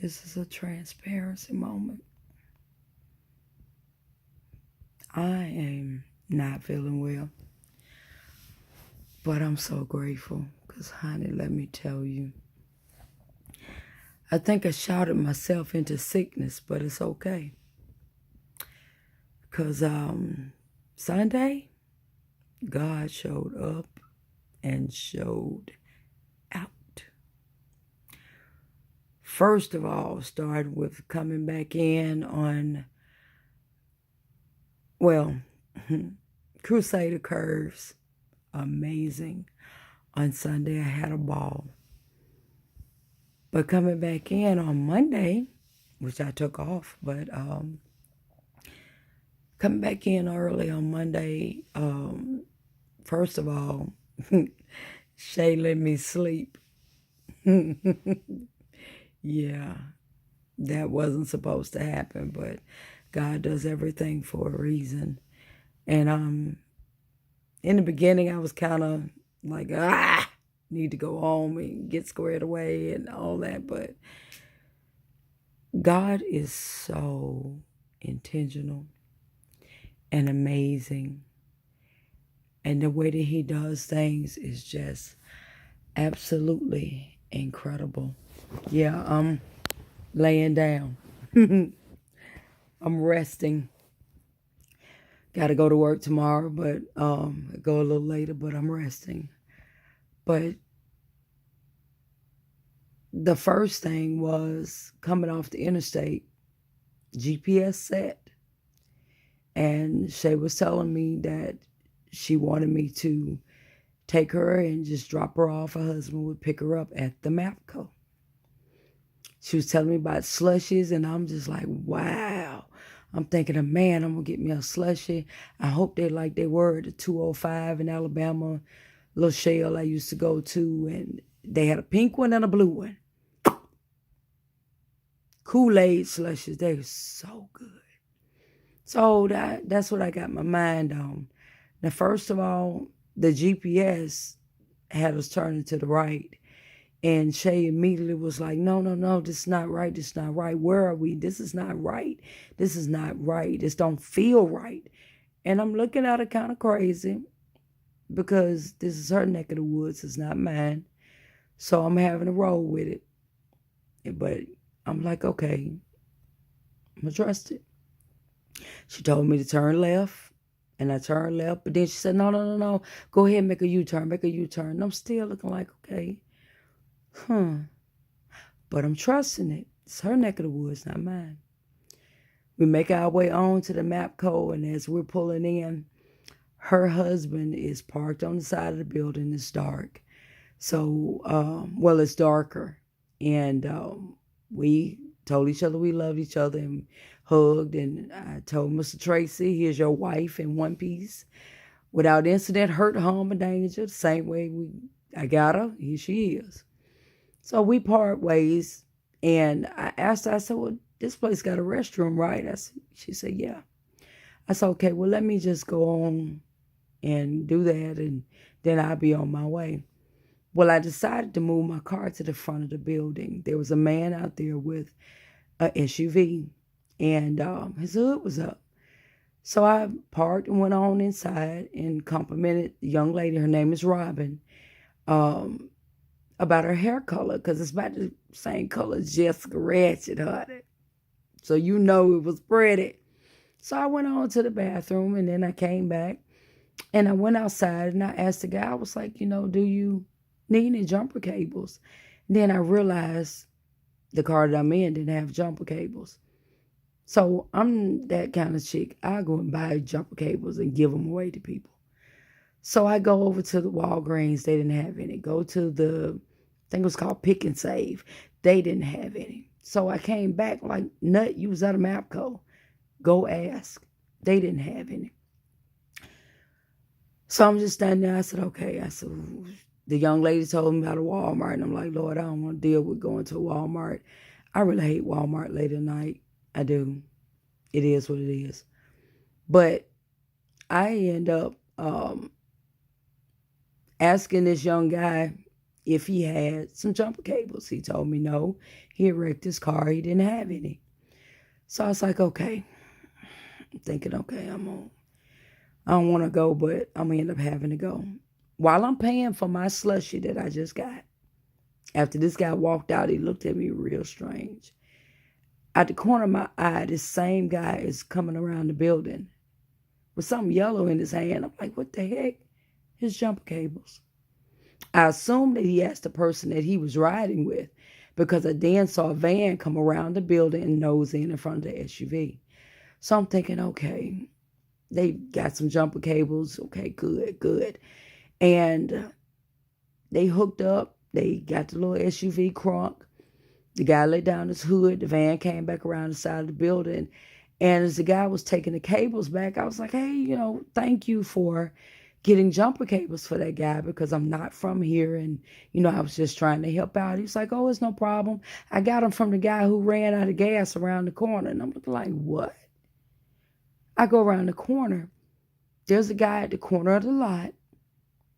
This is a transparency moment. I am not feeling well, but I'm so grateful because, honey, let me tell you, I think I shouted myself into sickness, but it's okay. Because Sunday, God showed up and showed out. First of all, started with coming back in on, Crusader Curves. Amazing. On Sunday, I had a ball. But coming back in on Monday, which I took off, but coming back in early on Monday, first of all, Shay let me sleep. Yeah, that wasn't supposed to happen, but God does everything for a reason. And in the beginning, I was kind of like, need to go home and get squared away and all that. But God is so intentional and amazing. And the way that he does things is just absolutely incredible. Yeah, I'm laying down. I'm resting. Got to go to work tomorrow, but go a little later, but I'm resting. But the first thing was coming off the interstate, GPS set. And Shay was telling me that she wanted me to take her and just drop her off. Her husband would pick her up at the Mapco. She was telling me about slushies, and I'm just like, wow. I'm thinking, man, I'm going to get me a slushie. I hope they like they were at the 205 in Alabama, little shell I used to go to, and they had a pink one and a blue one. Kool-Aid slushies, they were so good. So that's what I got my mind on. Now, first of all, the GPS had us turning to the right. And Shay immediately was like, no, this is not right. This is not right. Where are we? This is not right. This is not right. This don't feel right. And I'm looking at it kind of crazy because this is her neck of the woods. It's not mine. So I'm having to roll with it. But I'm like, okay, I'm going to trust it. She told me to turn left. And I turned left. But then she said, no. Go ahead and make a U-turn. Make a U-turn. And I'm still looking like, okay. But I'm trusting it. It's her neck of the woods, not mine. We make our way on to the Mapco, and as we're pulling in, her husband is parked on the side of the building. It's dark. So, it's darker. And we told each other we loved each other and hugged. And I told Mr. Tracy, here's your wife in one piece. Without incident, hurt, harm, or danger. The same way I got her, here she is. So we part ways, and I asked her, I said, well, this place got a restroom, right? She said, yeah. I said, okay, well, let me just go on and do that, and then I'll be on my way. Well, I decided to move my car to the front of the building. There was a man out there with an SUV, and his hood was up. So I parked and went on inside and complimented the young lady. Her name is Robin. About her hair color, because it's about the same color as Jessica Ratchet, honey. So you know it was pretty. So I went on to the bathroom, and then I came back, and I went outside, and I asked the guy, I was like, do you need any jumper cables? And then I realized the car that I'm in didn't have jumper cables. So I'm that kind of chick. I go and buy jumper cables and give them away to people. So I go over to the Walgreens. They didn't have any. Go to I think it was called Pick and Save. They didn't have any. So I came back like, nut, you was at a Mapco. Go ask. They didn't have any. So I'm just standing there. I said, okay. I said, the young lady told me about a Walmart. And I'm like, Lord, I don't want to deal with going to a Walmart. I really hate Walmart late at night. I do. It is what it is. But I end up asking this young guy if he had some jumper cables. He told me no, he had wrecked his car, he didn't have any. So I was like, okay. I'm thinking, okay, I don't want to go, but I'm going to end up having to go. While I'm paying for my slushie that I just got, after this guy walked out, he looked at me real strange. At the corner of my eye, this same guy is coming around the building with something yellow in his hand. I'm like, what the heck? His jumper cables. I assumed that he asked the person that he was riding with, because I then saw a van come around the building and nose in front of the SUV. So I'm thinking, okay, they got some jumper cables. Okay, good. And they hooked up. They got the little SUV crunk. The guy laid down his hood. The van came back around the side of the building. And as the guy was taking the cables back, I was like, hey, thank you for getting jumper cables for that guy, because I'm not from here. And, I was just trying to help out. He was like, oh, it's no problem. I got them from the guy who ran out of gas around the corner. And I'm looking like, what? I go around the corner. There's a guy at the corner of the lot,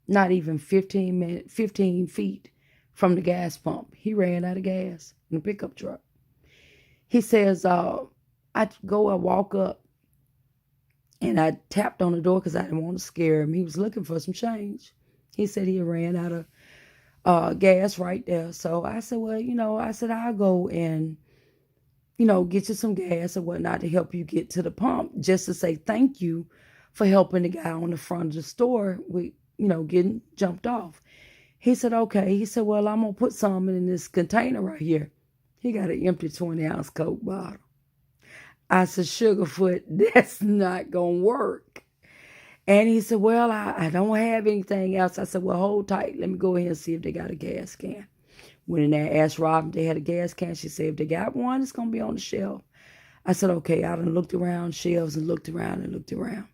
not even 15 feet from the gas pump. He ran out of gas in a pickup truck. He says, I walk up, and I tapped on the door because I didn't want to scare him. He was looking for some change. He said he ran out of gas right there. So I said, well, I'll go and, get you some gas or whatnot to help you get to the pump, just to say thank you for helping the guy on the front of the store with, getting jumped off. He said, okay. He said, well, I'm going to put some in this container right here. He got an empty 20-ounce Coke bottle. I said, Sugarfoot, that's not going to work. And he said, well, I don't have anything else. I said, well, hold tight. Let me go ahead and see if they got a gas can. Went in there, asked Robin if they had a gas can. She said, if they got one, it's going to be on the shelf. I said, okay. I done looked around shelves and looked around and looked around.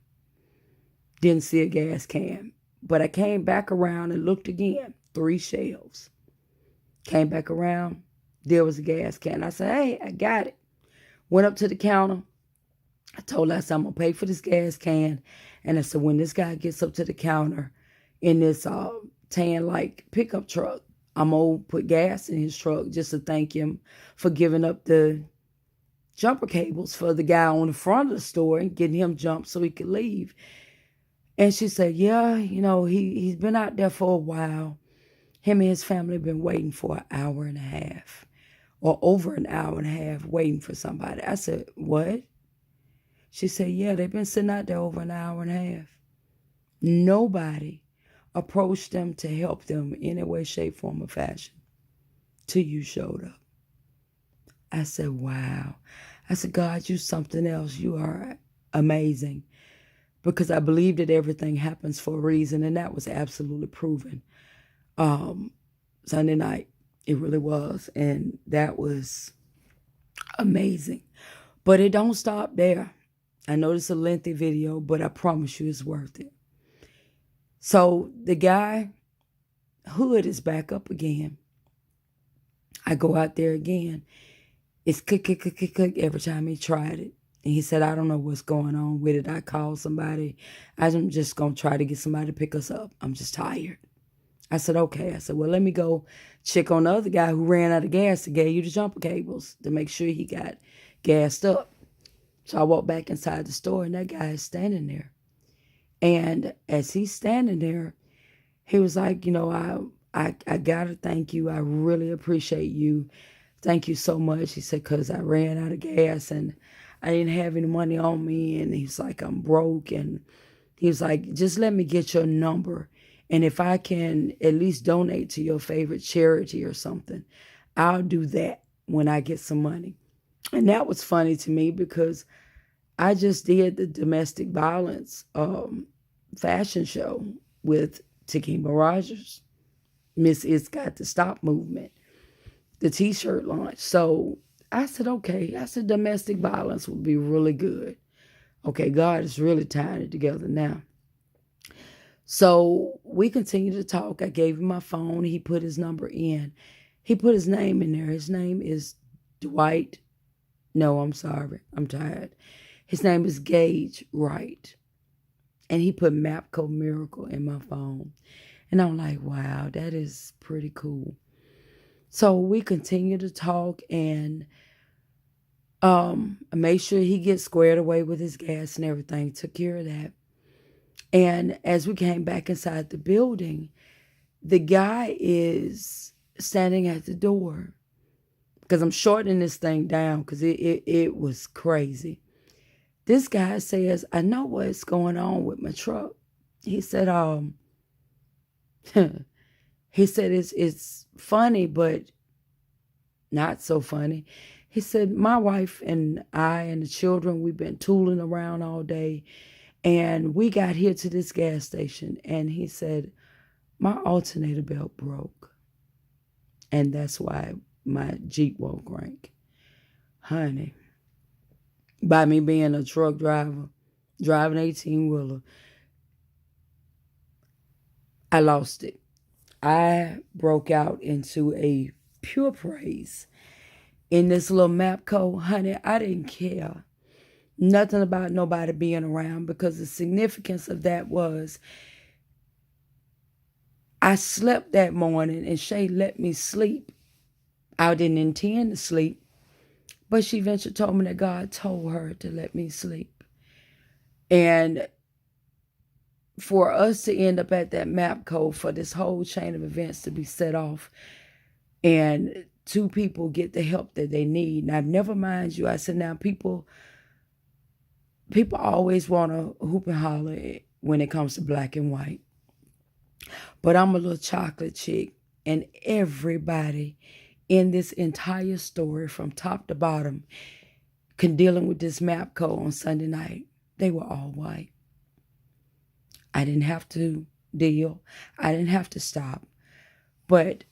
Didn't see a gas can. But I came back around and looked again. 3 shelves. Came back around. There was a gas can. I said, hey, I got it. Went up to the counter. I told her, I said, I'm going to pay for this gas can. And I said, when this guy gets up to the counter in this tan-like pickup truck, I'm going to put gas in his truck just to thank him for giving up the jumper cables for the guy on the front of the store and getting him jumped so he could leave. And she said, yeah, he's been out there for a while. Him and his family have been waiting for an hour and a half or over an hour and a half waiting for somebody. I said, what? She said, yeah, they've been sitting out there over an hour and a half. Nobody approached them to help them in any way, shape, form, or fashion till you showed up. I said, wow. I said, God, you something else. You are amazing. Because I believe that everything happens for a reason, and that was absolutely proven. Sunday night, it really was, and that was amazing. But it don't stop there. I know it's a lengthy video, but I promise you it's worth it. So the guy, hood is back up again. I go out there again. It's click, click, click, click, click every time he tried it. And he said, I don't know what's going on with it. I called somebody. I'm just going to try to get somebody to pick us up. I'm just tired. I said, okay. I said, well, let me go check on the other guy who ran out of gas and gave you the jumper cables to make sure he got gassed up. So I walked back inside the store, and that guy is standing there. And as he's standing there, he was like, I got to thank you. I really appreciate you. Thank you so much. He said, because I ran out of gas and I didn't have any money on me. And he's like, I'm broke. And he was like, just let me get your number. And if I can at least donate to your favorite charity or something, I'll do that when I get some money. And that was funny to me because I just did the domestic violence fashion show with Takima Rogers, Miss It's Got to Stop movement, the t-shirt launch. So I said, okay. I said, domestic violence would be really good. Okay, God is really tying it together now. So we continued to talk. I gave him my phone. He put his number in. He put his name in there. His name is Dwight. No, I'm sorry. I'm tired. His name is Gage Wright. And he put Mapco Miracle in my phone. And I'm like, wow, that is pretty cool. So we continue to talk, and I made sure he gets squared away with his gas and everything, took care of that. And as we came back inside the building, the guy is standing at the door because I'm shortening this thing down because it was crazy. This guy says, I know what's going on with my truck. He said, he said it's funny, but not so funny. He said, my wife and I and the children, we've been tooling around all day, and we got here to this gas station, and he said, my alternator belt broke, and that's why my Jeep won't crank. Honey, by me being a truck driver, driving 18-wheeler, I lost it. I broke out into a pure praise in this little Mapco. Honey, I didn't care nothing about nobody being around, because the significance of that was I slept that morning and Shay let me sleep. I didn't intend to sleep, but she eventually told me that God told her to let me sleep. And for us to end up at that Mapco, for this whole chain of events to be set off, and two people get the help that they need. Now, never mind you, I said, now people always want to hoop and holler when it comes to black and white. But I'm a little chocolate chick, and everybody in this entire story from top to bottom dealing with this Mapco on Sunday night, they were all white. I didn't have to deal. I didn't have to stop. But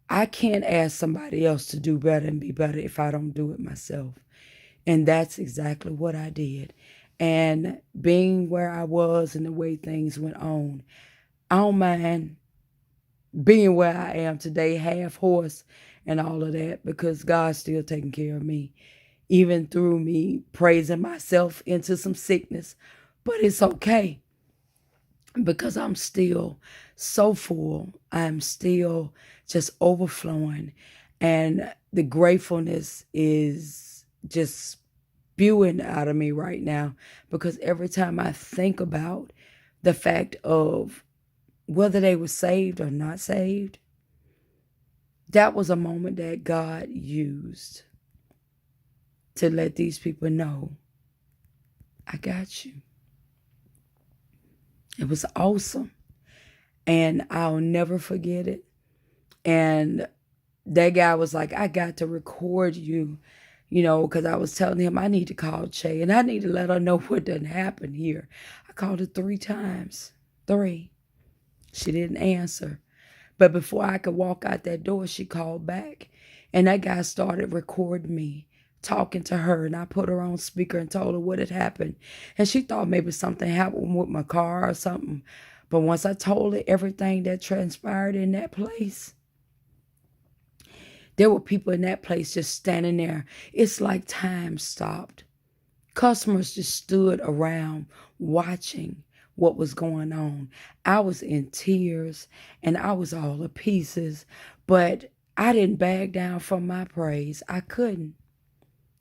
I can't ask somebody else to do better and be better if I don't do it myself. And that's exactly what I did. And being where I was and the way things went on, I don't mind being where I am today, half horse and all of that, because God's still taking care of me, even through me praising myself into some sickness. But it's okay, because I'm still so full. I'm still just overflowing. And the gratefulness is just spewing out of me right now, because every time I think about the fact of whether they were saved or not saved, that was a moment that God used to let these people know, I got you. It was awesome. And I'll never forget it. And that guy was like, I got to record you, because I was telling him I need to call Che and I need to let her know what done happened here. I called her 3 times. 3. She didn't answer. But before I could walk out that door, she called back. And that guy started recording me talking to her. And I put her on speaker and told her what had happened. And she thought maybe something happened with my car or something. But once I told her everything that transpired in that place, there were people in that place just standing there. It's like time stopped. Customers just stood around watching what was going on. I was in tears and I was all to pieces, but I didn't back down from my praise. I couldn't,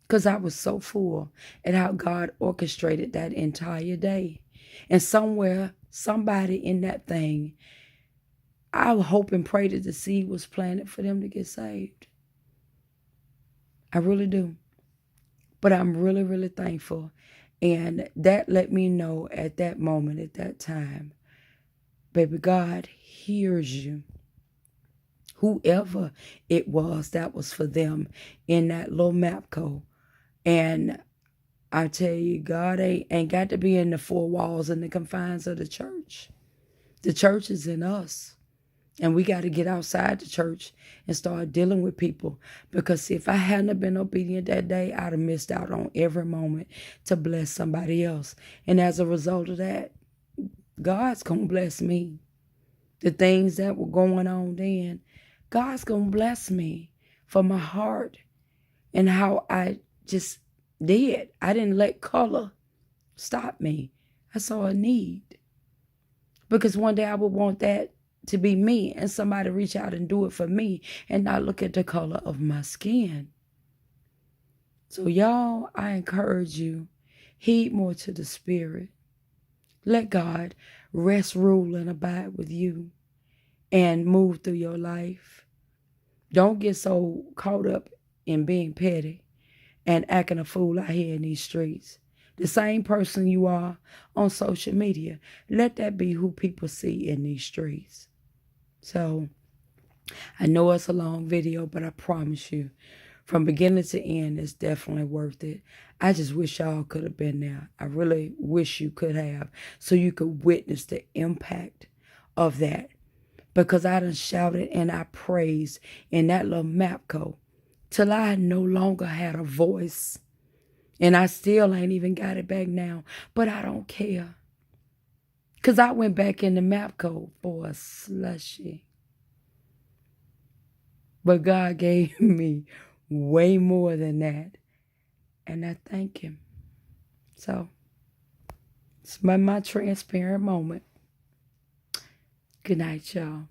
because I was so full at how God orchestrated that entire day. And somewhere, somebody in that thing, I hope and pray that the seed was planted for them to get saved. I really do. But I'm really, really thankful. And that let me know at that moment, at that time, baby, God hears you. Whoever it was, that was for them in that little Mapco. And I tell you, God ain't got to be in the 4 walls and the confines of the church. The church is in us. And we got to get outside the church and start dealing with people. Because see, if I hadn't been obedient that day, I'd have missed out on every moment to bless somebody else. And as a result of that, God's going to bless me. The things that were going on then, God's going to bless me for my heart and how I just did. I didn't let color stop me. I saw a need. Because one day I would want that to be me and somebody reach out and do it for me and not look at the color of my skin. So y'all, I encourage you, heed more to the Spirit. Let God rest, rule, and abide with you and move through your life. Don't get so caught up in being petty and acting a fool out here in these streets. The same person you are on social media, let that be who people see in these streets. So I know it's a long video, but I promise you, from beginning to end, it's definitely worth it. I just wish y'all could have been there. I really wish you could have, so you could witness the impact of that. Because I done shouted and I praised in that little Mapco till I no longer had a voice. And I still ain't even got it back now. But I don't care. Because I went back in the Mapco for a slushy. But God gave me way more than that. And I thank him. So, it's my transparent moment. Good night, y'all.